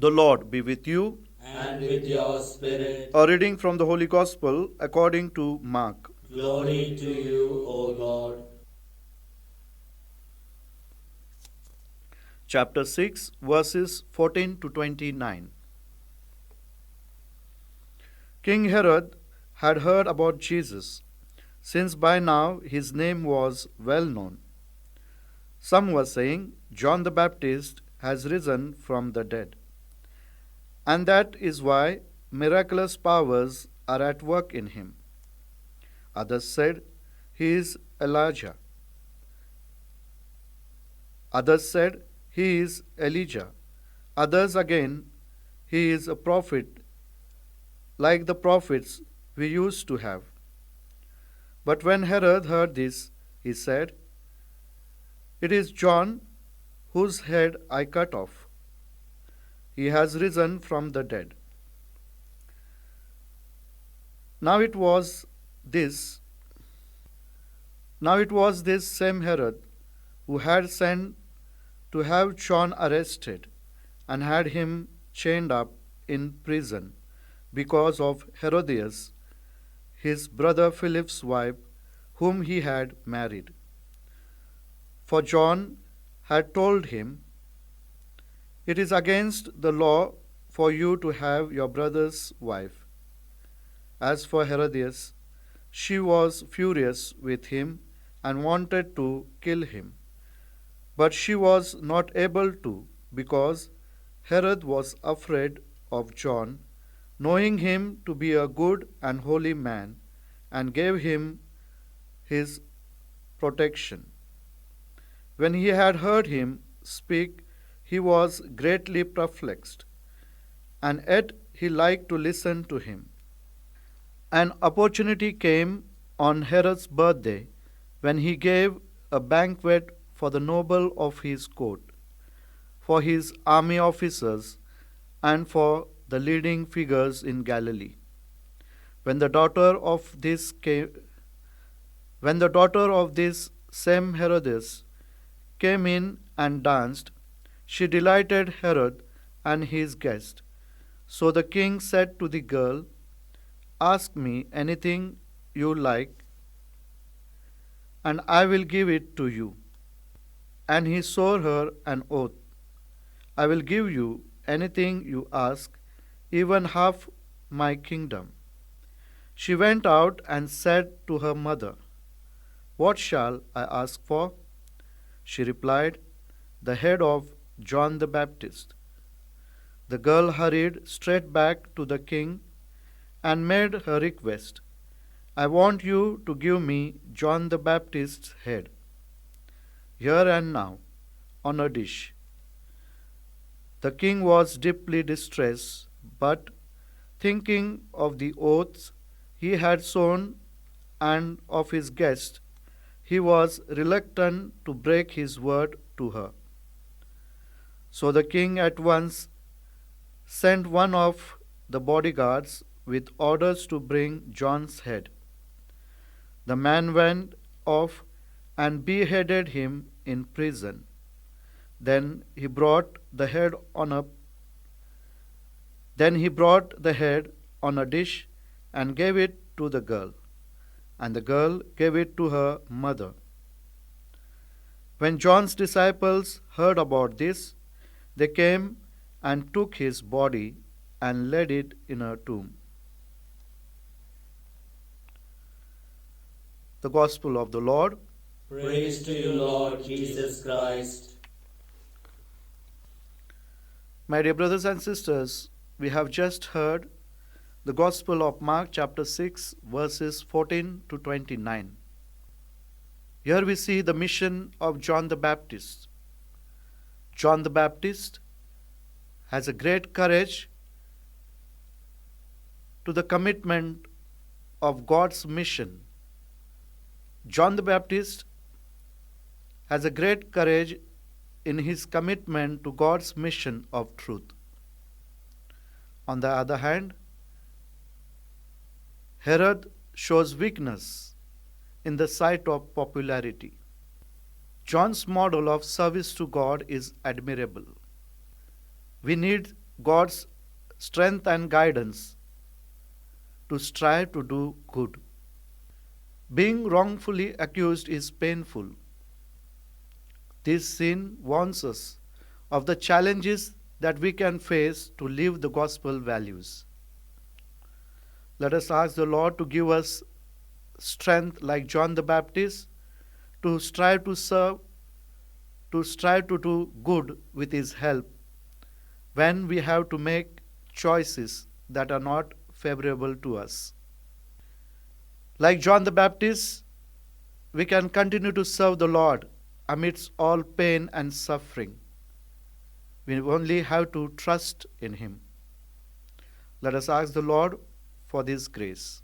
The Lord be with you. And with your spirit. A reading from the Holy Gospel according to Mark. Glory to you, O God. Chapter 6, verses 14 to 29. King Herod had heard about Jesus, since by now his name was well known. Some were saying, John the Baptist has risen from the dead, and that is why miraculous powers are at work in him. Others said, he is Elijah. Others said, he is Elijah. Others again, he is a prophet like the prophets we used to have. But when Herod heard this, he said, it is John whose head I cut off. He has risen from the dead. Now it was this same Herod who had sent to have John arrested and had him chained up in prison because of Herodias, his brother Philip's wife, whom he had married. For John had told him, it is against the law for you to have your brother's wife. As for Herodias, she was furious with him and wanted to kill him. But she was not able to, because Herod was afraid of John, knowing him to be a good and holy man, and gave him his protection. When he had heard him speak, he was greatly perplexed, and yet he liked to listen to him. An opportunity came on Herod's birthday when he gave a banquet for the noble of his court, for his army officers, and for the leading figures in Galilee. When the daughter of this same Herodias came in and danced, she delighted Herod and his guest. So the king said to the girl, ask me anything you like, and I will give it to you. And he swore her an oath, I will give you anything you ask, even half my kingdom. She went out and said to her mother, what shall I ask for? She replied, the head of John the Baptist. The girl hurried straight back to the king and made her request, I want you to give me John the Baptist's head, here and now, on a dish. The king was deeply distressed, but thinking of the oaths he had sworn and of his guest, he was reluctant to break his word to her. So the king at once sent one of the bodyguards with orders to bring John's head. The man went off and beheaded him in prison. Then he brought the head on a dish and gave it to the girl, and the girl gave it to her mother. When John's disciples heard about this, they came and took his body and laid it in a tomb. The Gospel of the Lord. Praise to you, Lord Jesus Christ. My dear brothers and sisters, we have just heard the Gospel of Mark chapter 6 verses 14 to 29. Here we see the mission of John the Baptist. John the Baptist has a great courage to the commitment of God's mission. John the Baptist has a great courage in his commitment to God's mission of truth. On the other hand, Herod shows weakness in the sight of popularity. John's model of service to God is admirable. We need God's strength and guidance to strive to do good. Being wrongfully accused is painful. This sin warns us of the challenges that we can face to live the gospel values. Let us ask the Lord to give us strength like John the Baptist to strive to serve, to strive to do good with His help when we have to make choices that are not favorable to us. Like John the Baptist, we can continue to serve the Lord amidst all pain and suffering. We only have to trust in Him. Let us ask the Lord for this grace.